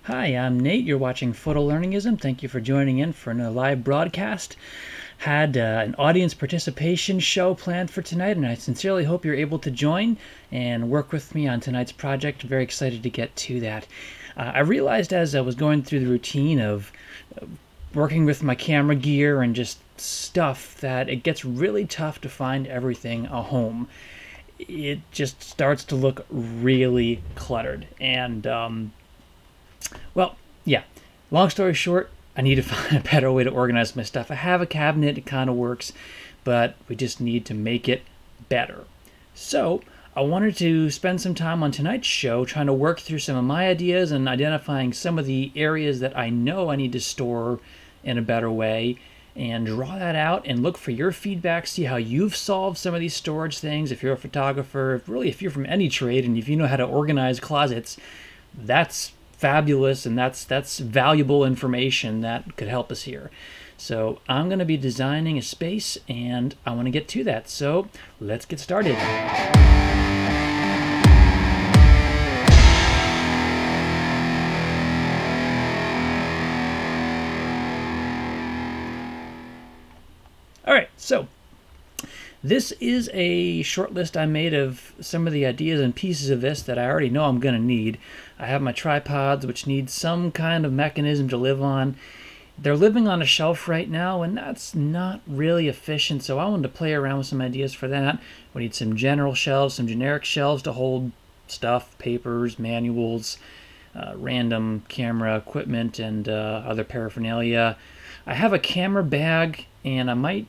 Hi, I'm Nate. You're watching Photolearningism. Thank you for joining in for another live broadcast. Had an audience participation show planned for tonight, and I sincerely hope you're able to join and work with me on tonight's project. I'm very excited to get to that. I realized as I was going through the routine of working with my camera gear and just stuff that it gets really tough to find everything a home. It just starts to look really cluttered, and well, yeah. Long story short, I need to find a better way to organize my stuff. I have a cabinet, it kind of works, but we just need to make it better. So, I wanted to spend some time on tonight's show trying to work through some of my ideas and identifying some of the areas that I know I need to store in a better way, and draw that out and look for your feedback, see how you've solved some of these storage things. If you're a photographer, really if you're from any trade and if you know how to organize closets, that's fabulous, and that's valuable information that could help us here. So I'm going to be designing a space, and I want to get to that. So let's get started. All right, so this is a short list I made of some of the ideas and pieces of this that I already know I'm going to need. I have my tripods, which need some kind of mechanism to live on. They're living on a shelf right now, and that's not really efficient, so I wanted to play around with some ideas for that. We need some general shelves, some generic shelves to hold stuff, papers, manuals, random camera equipment, and other paraphernalia. I have a camera bag, and I might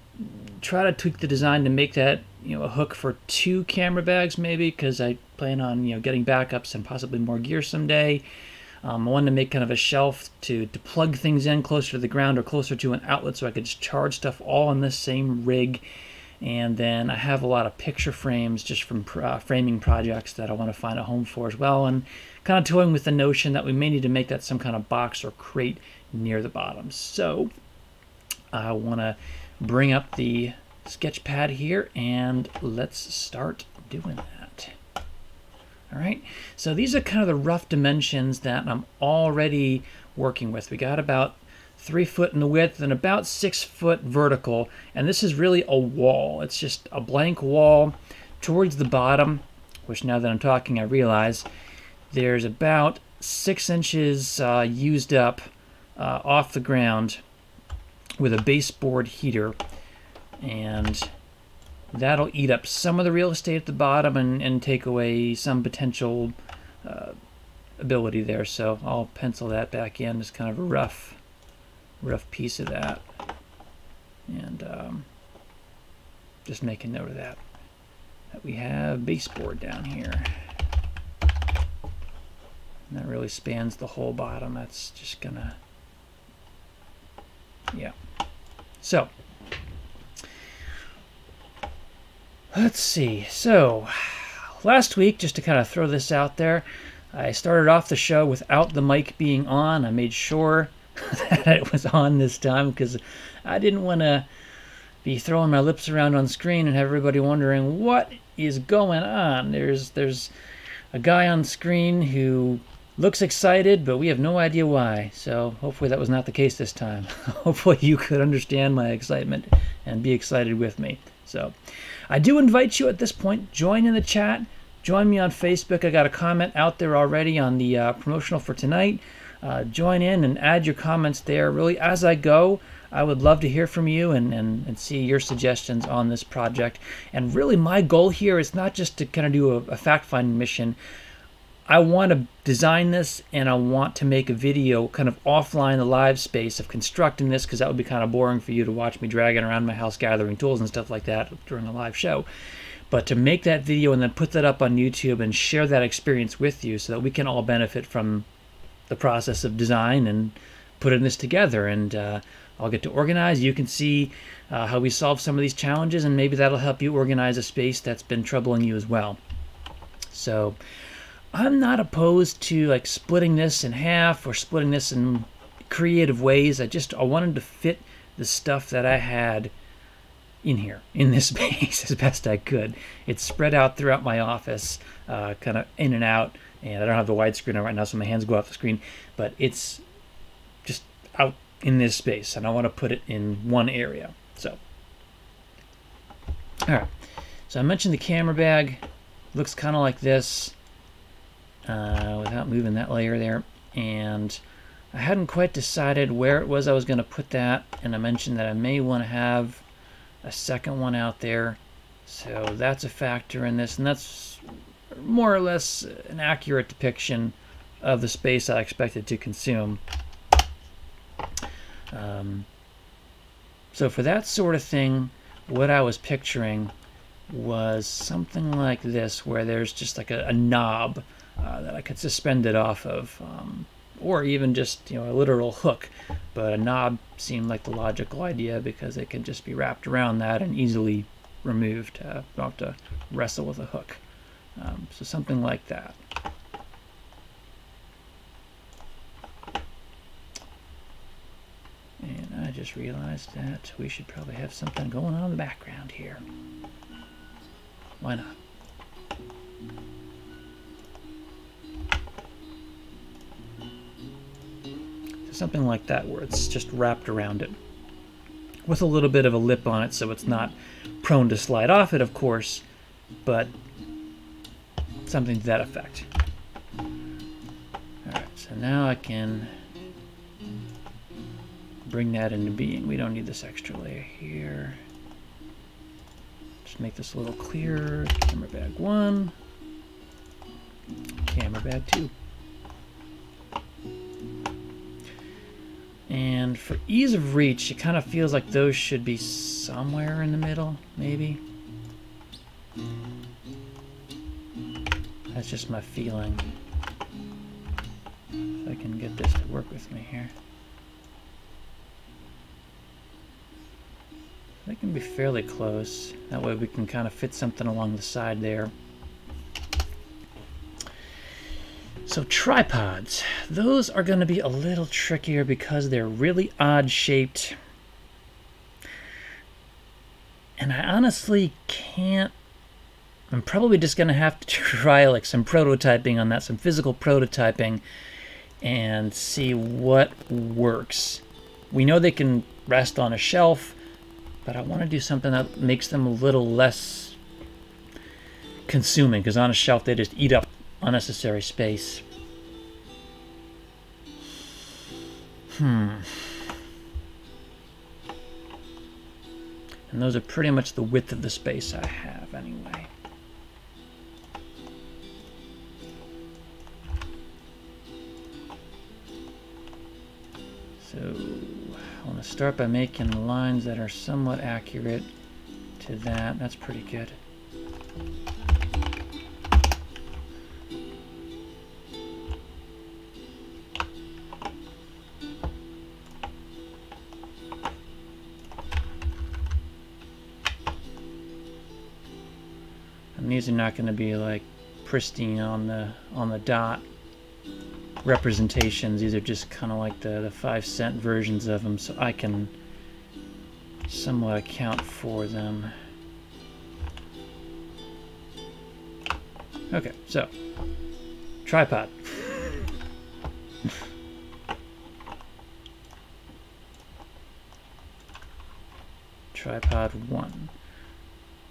try to tweak the design to make that, a hook for 2 camera bags maybe, because I plan on, getting backups and possibly more gear someday. I wanted to make kind of a shelf to plug things in closer to the ground or closer to an outlet so I could just charge stuff all on this same rig. And then I have a lot of picture frames just from framing projects that I want to find a home for as well, and kind of toying with the notion that we may need to make that some kind of box or crate near the bottom. So I want to bring up the sketch pad here, and let's start doing that. All right, so these are kind of the rough dimensions that I'm already working with. We got about 3 foot in the width and about 6 foot vertical, and this is really a wall. It's just a blank wall towards the bottom, which now that I'm talking I realize there's about 6 inches used up off the ground with a baseboard heater, and that'll eat up some of the real estate at the bottom and take away some potential ability there. So I'll pencil that back in as kind of a rough piece of that, and just make a note of that we have baseboard down here, and that really spans the whole bottom. That's just gonna, yeah. So let's see. So last week, just to kind of throw this out there, I started off the show without the mic being on. I made sure that it was on this time because I didn't want to be throwing my lips around on screen and have everybody wondering what is going on. There's a guy on screen who looks excited, but we have no idea why. So hopefully that was not the case this time. Hopefully you could understand my excitement and be excited with me. So I do invite you at this point, join in the chat, join me on Facebook. I got a comment out there already on the promotional for tonight. Join in and add your comments there. Really, as I go, I would love to hear from you and see your suggestions on this project. And really my goal here is not just to kind of do a fact-finding mission. I want to design this, and I want to make a video kind of offline the live space of constructing this, because that would be kind of boring for you to watch me dragging around my house gathering tools and stuff like that during a live show. But to make that video and then put that up on YouTube and share that experience with you so that we can all benefit from the process of design and putting this together. And I'll get to organize. You can see how we solve some of these challenges, and maybe that'll help you organize a space that's been troubling you as well. So I'm not opposed to like splitting this in half or splitting this in creative ways. I wanted to fit the stuff that I had in here, in this space, as best I could. It's spread out throughout my office, kind of in and out, and I don't have the widescreen on right now, so my hands go off the screen, but it's just out in this space, and I want to put it in one area. So, all right. So I mentioned the camera bag. Looks kind of like this, without moving that layer there, and I hadn't quite decided where it was I was going to put that, and I mentioned that I may want to have a second one out there, so that's a factor in this, and that's more or less an accurate depiction of the space I expected to consume. So for that sort of thing, what I was picturing was something like this, where there's just like a knob that I could suspend it off of, or even just, you know, a literal hook. But a knob seemed like the logical idea because it can just be wrapped around that and easily removed. Don't have to wrestle with a hook. So something like that. And I just realized that we should probably have something going on in the background here. Why not? So something like that, where it's just wrapped around it with a little bit of a lip on it, so it's not prone to slide off it, of course, but something to that effect. Alright, so now I can bring that into being. We don't need this extra layer here. Just make this a little clearer. Camera bag 1, camera bag 2. And for ease of reach, it kind of feels like those should be somewhere in the middle, maybe. That's just my feeling. If I can get this to work with me here. They can be fairly close. That way we can kind of fit something along the side there. So tripods, those are going to be a little trickier because they're really odd shaped. And I honestly can't, I'm probably just going to have to try like some prototyping on that, some physical prototyping, and see what works. We know they can rest on a shelf, but I want to do something that makes them a little less consuming, because on a shelf they just eat up unnecessary space. And those are pretty much the width of the space I have anyway. So I want to start by making lines that are somewhat accurate to that. That's pretty good. And these are not going to be like pristine on the dot representations. These are just kind of like the 5-cent versions of them, so I can somewhat account for them. Okay, so tripod. Tripod 1.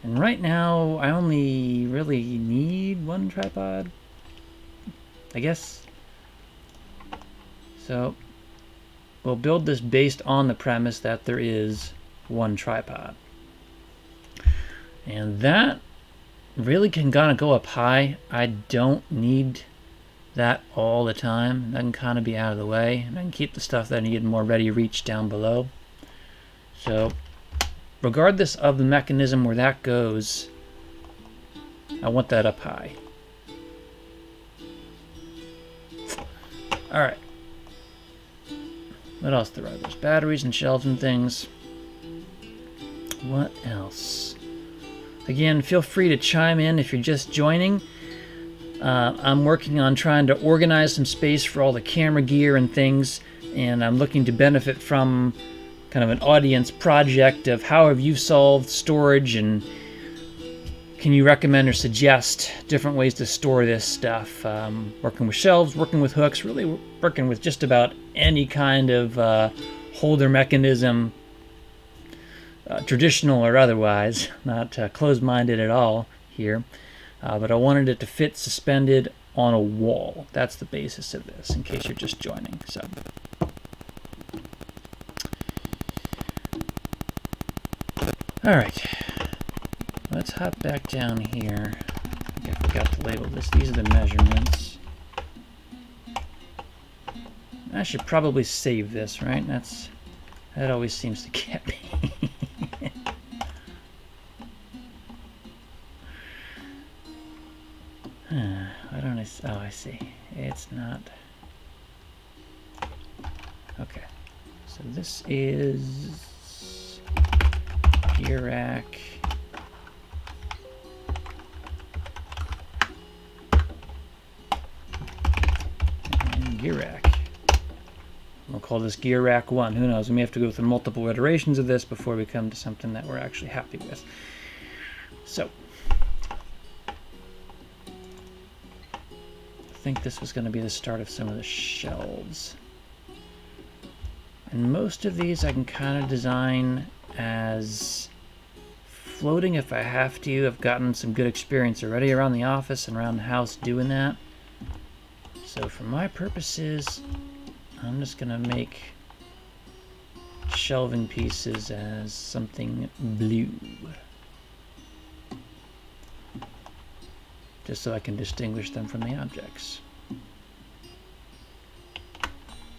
And right now I only really need one tripod, I guess. So we'll build this based on the premise that there is one tripod. And that really can kind of go up high. I don't need that all the time. That can kind of be out of the way. And I can keep the stuff that I need more ready reach down below. So regardless of the mechanism where that goes, I want that up high. Alright. What else there are? There's batteries and shelves and things. What else? Again, feel free to chime in if you're just joining. I'm working on trying to organize some space for all the camera gear and things, and I'm looking to benefit from kind of an audience project of how have you solved storage, and can you recommend or suggest different ways to store this stuff? Working with shelves, working with hooks, really working with just about any kind of holder mechanism, traditional or otherwise, not closed-minded at all here. But I wanted it to fit suspended on a wall. That's the basis of this, in case you're just joining. So, all right, let's hop back down here. I think I forgot to label this. These are the measurements. I should probably save this, right? That always seems to get me. Why don't I? Oh, I see. It's not. Okay. So this is gear rack. And gear rack. We'll call this gear rack 1. Who knows? We may have to go through multiple iterations of this before we come to something that we're actually happy with. So, I think this was going to be the start of some of the shelves. And most of these I can kind of design as floating if I have to. I've gotten some good experience already around the office and around the house doing that. So for my purposes, I'm just going to make shelving pieces as something blue. Just so I can distinguish them from the objects.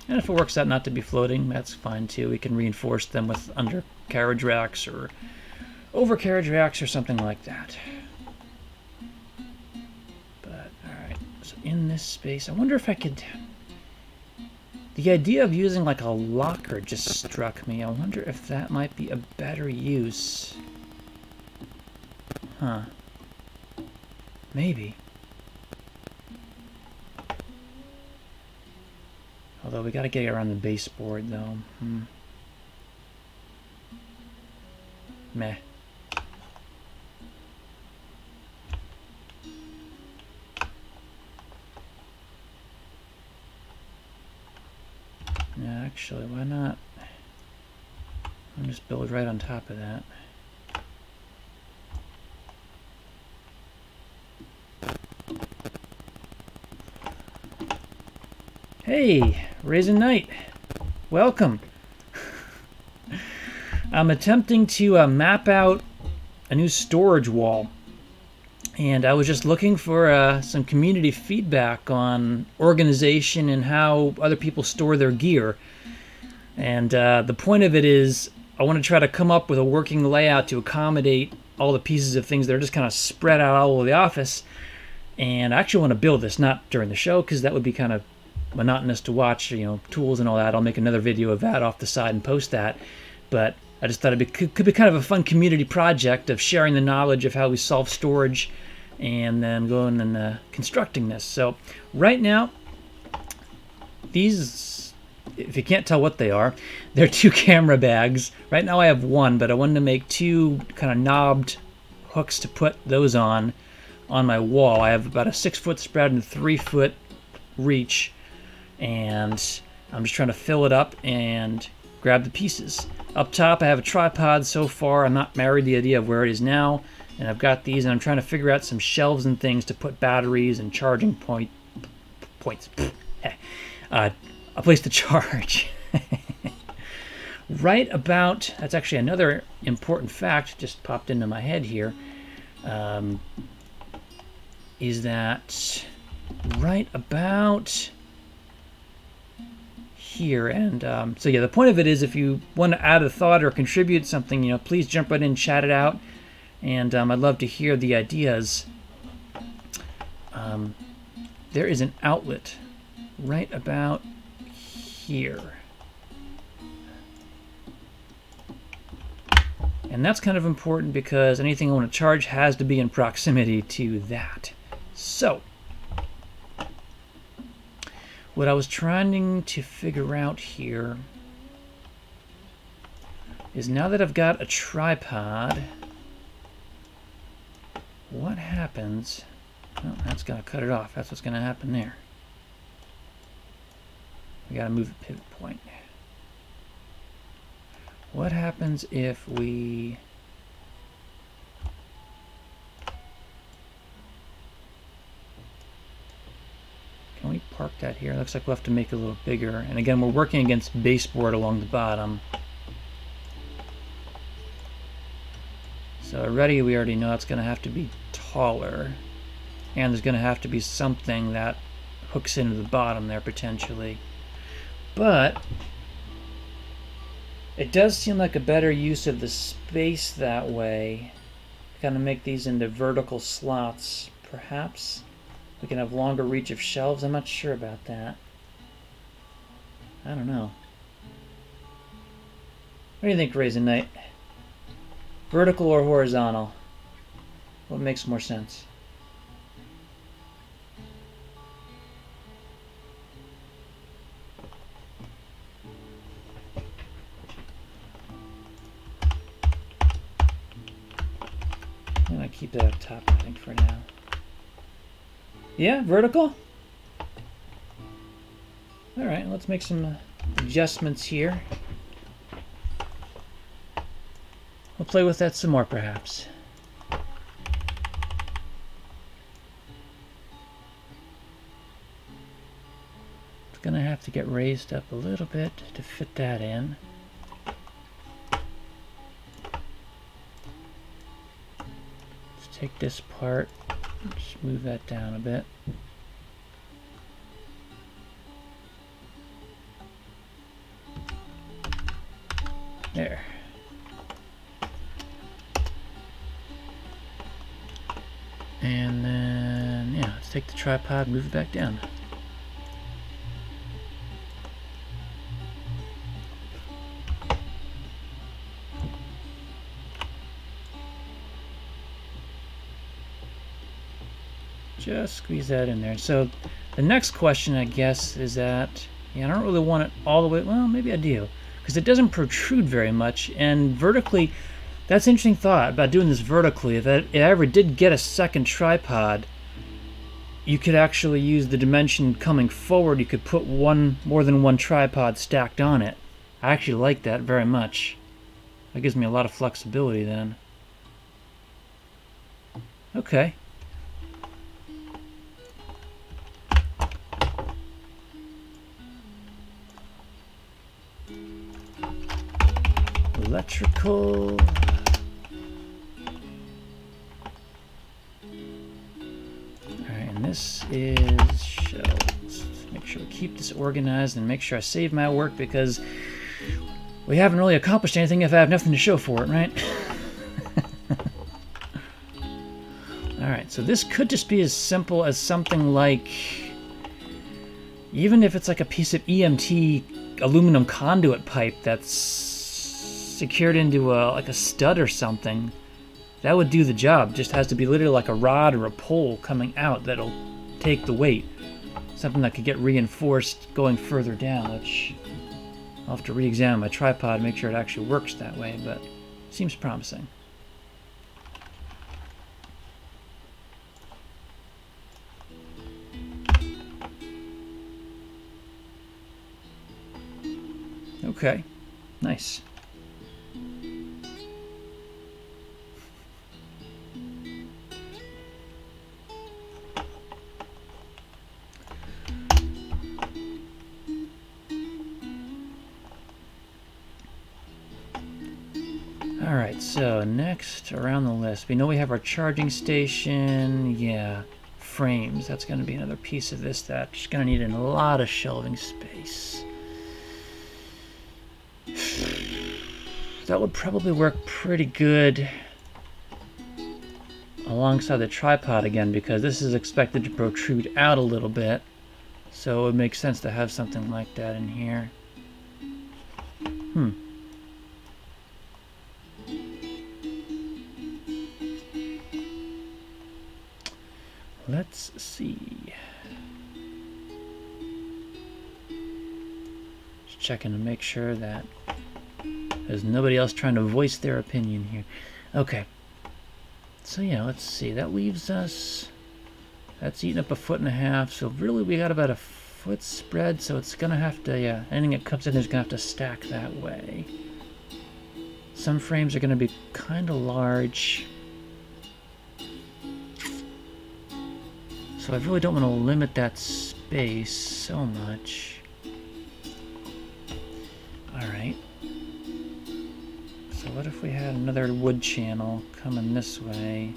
And if it works out not to be floating, that's fine too. We can reinforce them with undercarriage racks or overcarriage racks or something like that. But, alright, so in this space, I wonder if I could... The idea of using like a locker just struck me. I wonder if that might be a better use. Huh. Maybe. Although we got to get around the baseboard though. Meh. Yeah, actually, why not? I'll just build right on top of that. Hey, Raisin Knight, welcome. I'm attempting to map out a new storage wall, and I was just looking for some community feedback on organization and how other people store their gear. And the point of it is I want to try to come up with a working layout to accommodate all the pieces of things that are just kind of spread out all over the office. And I actually want to build this, not during the show, because that would be kind of monotonous to watch, you know, tools and all that. I'll make another video of that off the side and post that. But I just thought it could be kind of a fun community project of sharing the knowledge of how we solve storage and then going and constructing this. So right now, these, if you can't tell what they are, they're 2 camera bags. Right now I have 1, but I wanted to make 2 kind of knobbed hooks to put those on my wall. I have about a 6-foot spread and a 3-foot reach, and I'm just trying to fill it up and grab the pieces. Up top I have a tripod so far. I'm not married to the idea of where it is now, and I've got these, and I'm trying to figure out some shelves and things to put batteries and charging points. A place to charge. Right about, that's actually another important fact just popped into my head here, is that right about here, and so yeah, the point of it is if you want to add a thought or contribute something, you know, please jump right in, chat it out, and I'd love to hear the ideas. There is an outlet right about here, and that's kind of important because anything I want to charge has to be in proximity to that. So what I was trying to figure out here is now that I've got a tripod, what happens? Oh, that's going to cut it off. That's what's going to happen there. We got to move the pivot point. What happens if we... Can we park that here? Looks like we'll have to make it a little bigger. And again, we're working against baseboard along the bottom. So we already know it's going to have to be taller. And there's going to have to be something that hooks into the bottom there potentially. But it does seem like a better use of the space that way. Kind of make these into vertical slots, perhaps. We can have longer reach of shelves. I'm not sure about that. I don't know. What do you think, Raisin Knight? Vertical or horizontal? What makes more sense? I'm going to keep that up top, I think, for now. Yeah, vertical? Alright, let's make some adjustments here. We'll play with that some more, perhaps. It's going to have to get raised up a little bit to fit that in. Let's take this part, just move that down a bit. There. And then, yeah, let's take the tripod, move it back down. Just squeeze that in there. So the next question, I guess, is that, yeah, I don't really want it all the way, well, maybe I do, because it doesn't protrude very much, and vertically, that's an interesting thought about doing this vertically. If I ever did get a second tripod, you could actually use the dimension coming forward. You could put more than one tripod stacked on it. I actually like that very much. That gives me a lot of flexibility then. Okay. Electrical. This is shelves. Make sure we keep this organized and make sure I save my work, because we haven't really accomplished anything if I have nothing to show for it, right? Alright, so this could just be as simple as something like, even if it's like a piece of EMT aluminum conduit pipe that's secured into like a stud or something. That would do the job. Just has to be literally like a rod or a pole coming out that'll take the weight. Something that could get reinforced going further down, which I'll have to re-examine my tripod and make sure it actually works that way, but seems promising. Okay, nice. Alright, so next around the list, we know we have our charging station, yeah, frames. That's going to be another piece of this that's going to need a lot of shelving space. That would probably work pretty good alongside the tripod again, because this is expected to protrude out a little bit. So it would make sense to have something like that in here. Let's see. Just checking to make sure that There's nobody else trying to voice their opinion here. Okay. So yeah, let's see. That leaves us... That's eating up 1.5 feet. So really we got about a foot spread. So it's going to have to, yeah, anything that comes in is going to have to stack that way. Some frames are going to be kind of large. So I really don't want to limit that space so much. Alright. So what if we had another wood channel coming this way?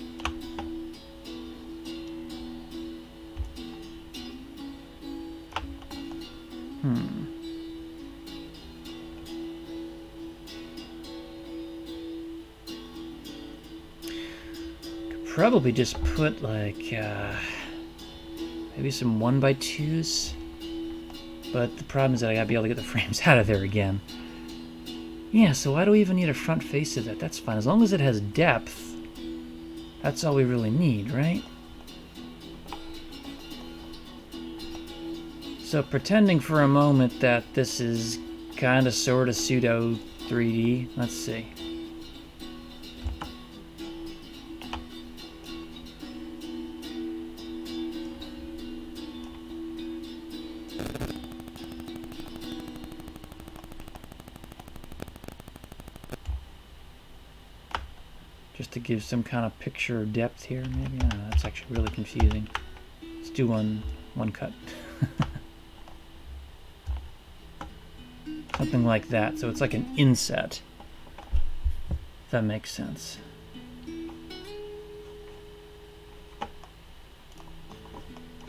Could probably just put like maybe some 1x2s. But the problem is that I gotta be able to get the frames out of there again. Yeah, so why do we even need a front face of that? That's fine. As long as it has depth, that's all we really need, right? So pretending for a moment that this is kind of sort of pseudo 3D, let's see. Just to give some kind of picture of depth here, maybe? I don't know, that's actually really confusing. Let's do one cut. Something like that, so it's like an inset. If that makes sense.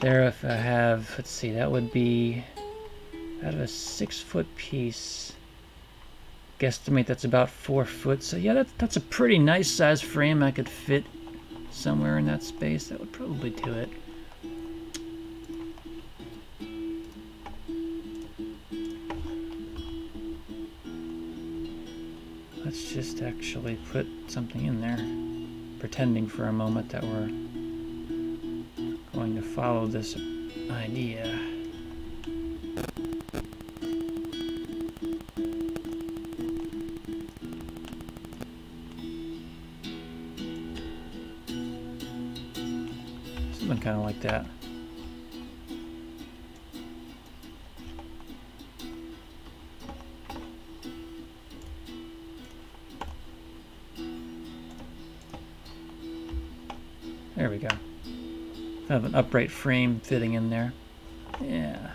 There, if I have, let's see, that would be out of a 6-foot piece. Guesstimate that's about 4 foot. So yeah, that's a pretty nice size frame. I could fit somewhere in that space. That would probably do it. Let's just actually put something in there, pretending for a moment that we're going to follow this idea. Something kind of like that. There we go. Kind of an upright frame fitting in there. Yeah.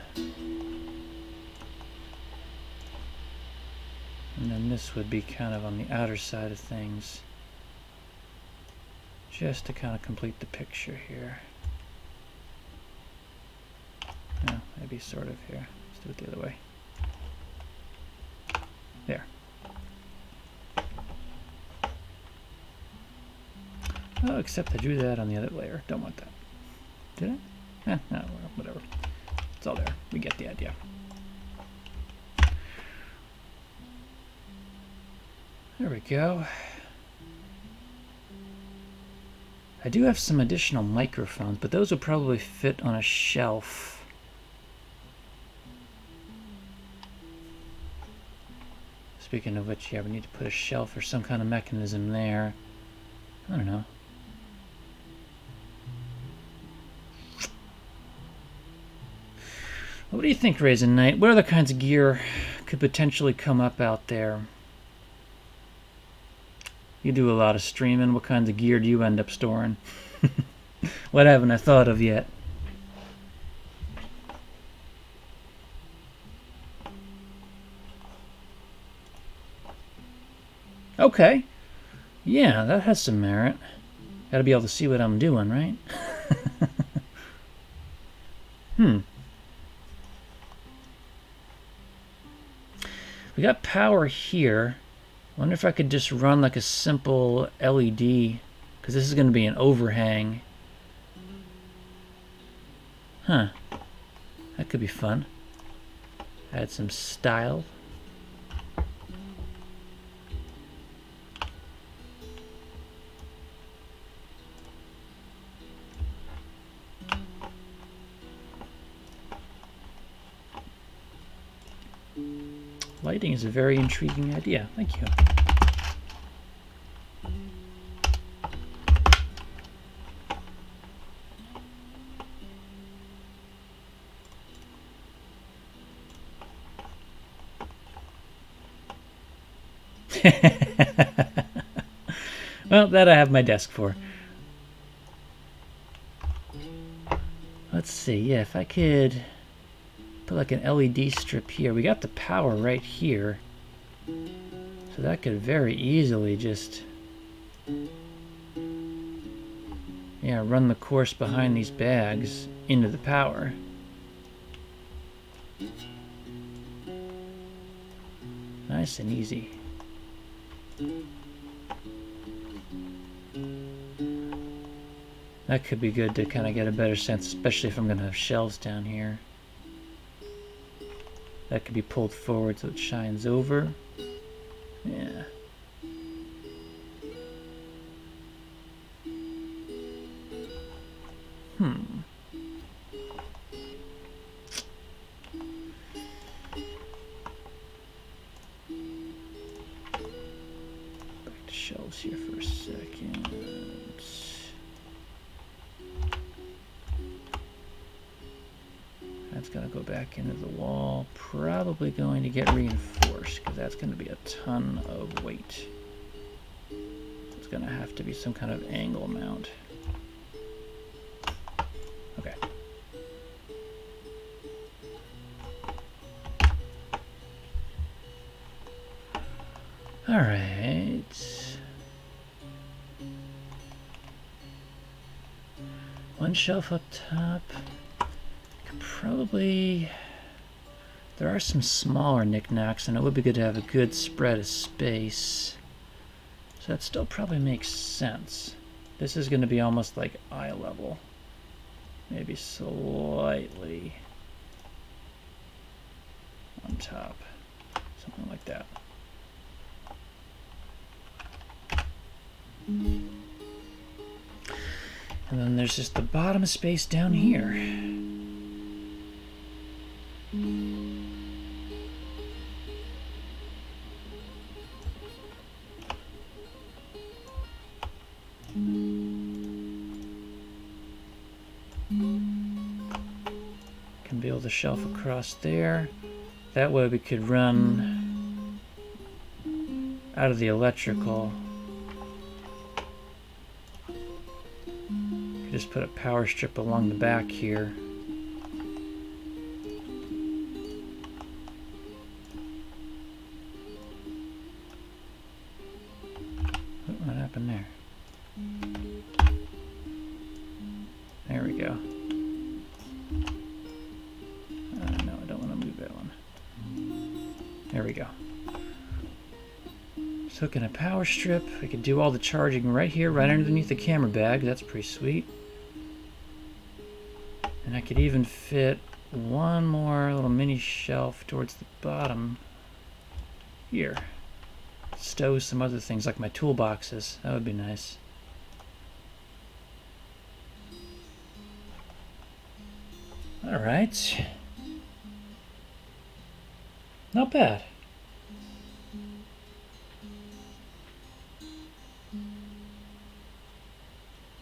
And then this would be kind of on the outer side of things. Just to kind of complete the picture here. No, maybe sort of here. Let's do it the other way. There. Oh, except I drew that on the other layer. Don't want that. Did I? No, whatever. It's all there. We get the idea. There we go. I do have some additional microphones, but those will probably fit on a shelf. Speaking of which, yeah, we need to put a shelf or some kind of mechanism there. I don't know. What do you think, Raisin Knight? What other kinds of gear could potentially come up out there? You do a lot of streaming. What kinds of gear do you end up storing? What haven't I thought of yet? Okay. Yeah, that has some merit. Gotta be able to see what I'm doing, right? We got power here. Wonder if I could just run like a simple LED, because this is going to be an overhang. Huh. That could be fun. Add some style. Lighting is a very intriguing idea. Thank you. Well, that I have my desk for. Let's see, yeah, if I could put like an LED strip here. We got the power right here. So that could very easily just, yeah, run the course behind these bags into the power. Nice and easy. That could be good to kind of get a better sense, especially if I'm going to have shelves down here. That could be pulled forward so it shines over. Yeah. Back to shelves here for a second. That's going to go back into the wall. Probably going to get reinforced because that's going to be a ton of weight. It's going to have to be some kind of angle mount. Okay. All right. One shelf up top. Probably, there are some smaller knickknacks, and it would be good to have a good spread of space. So that still probably makes sense. This is going to be almost like eye level. Maybe slightly on top. Something like that. And then there's just the bottom space down here. Can build a shelf across there. That way we could run out of the electrical. Could just put a power strip along the back here. What happened there? There we go. No, I don't want to move that one. There we go. Just hooking a power strip. We could do all the charging right here, right underneath the camera bag. That's pretty sweet. And I could even fit one more little mini shelf towards the bottom here. Stow some other things like my toolboxes. That would be nice. All right. Not bad.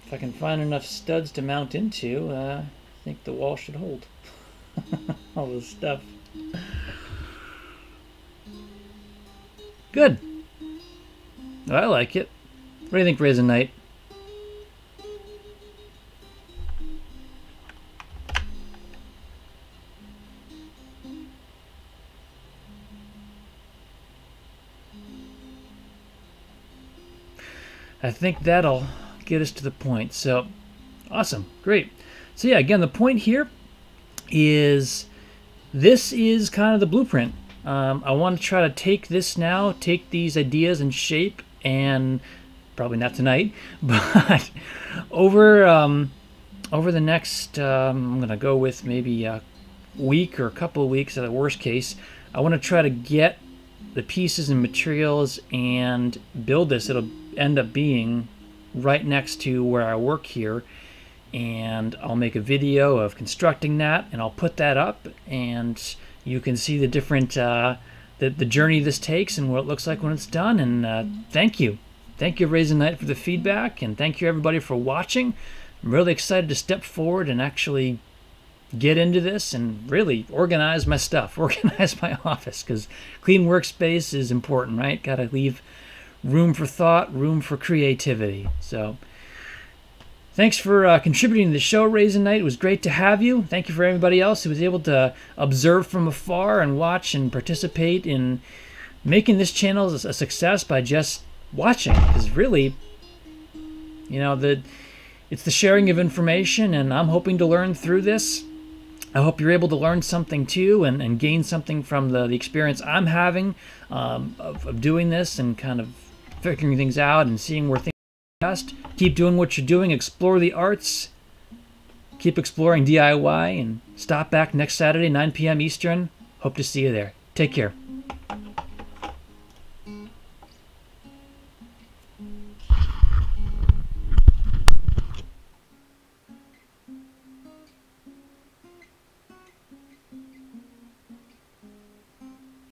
If I can find enough studs to mount into, I think the wall should hold. All this stuff. Good. I like it. What do you think, Raisin Knight? I think that'll get us to the point. So, awesome. Great. So yeah, again, the point here is this is kind of the blueprint. I want to try to take this now, take these ideas and shape, and probably not tonight, but over the next, I'm going to go with maybe a week or a couple of weeks at the worst case. I want to try to get the pieces and materials and build this. It'll end up being right next to where I work here, and I'll make a video of constructing that, and I'll put that up, and you can see the different the journey this takes and what it looks like when it's done. And thank you. Thank you, Raisin Knight, for the feedback, and thank you, everybody, for watching. I'm really excited to step forward and actually get into this and really organize my stuff, organize my office, because clean workspace is important, right? Got to leave room for thought, room for creativity. So thanks for contributing to the show, Raisin Knight. It was great to have you. Thank you for everybody else who was able to observe from afar and watch and participate in making this channel a success by just watching. Because really, you know, it's the sharing of information, and I'm hoping to learn through this. I hope you're able to learn something too, and gain something from the experience I'm having of doing this and kind of figuring things out and seeing where things are best. Keep doing what you're doing. Explore the arts. Keep exploring DIY, and stop back next Saturday, 9 p.m. Eastern. Hope to see you there. Take care.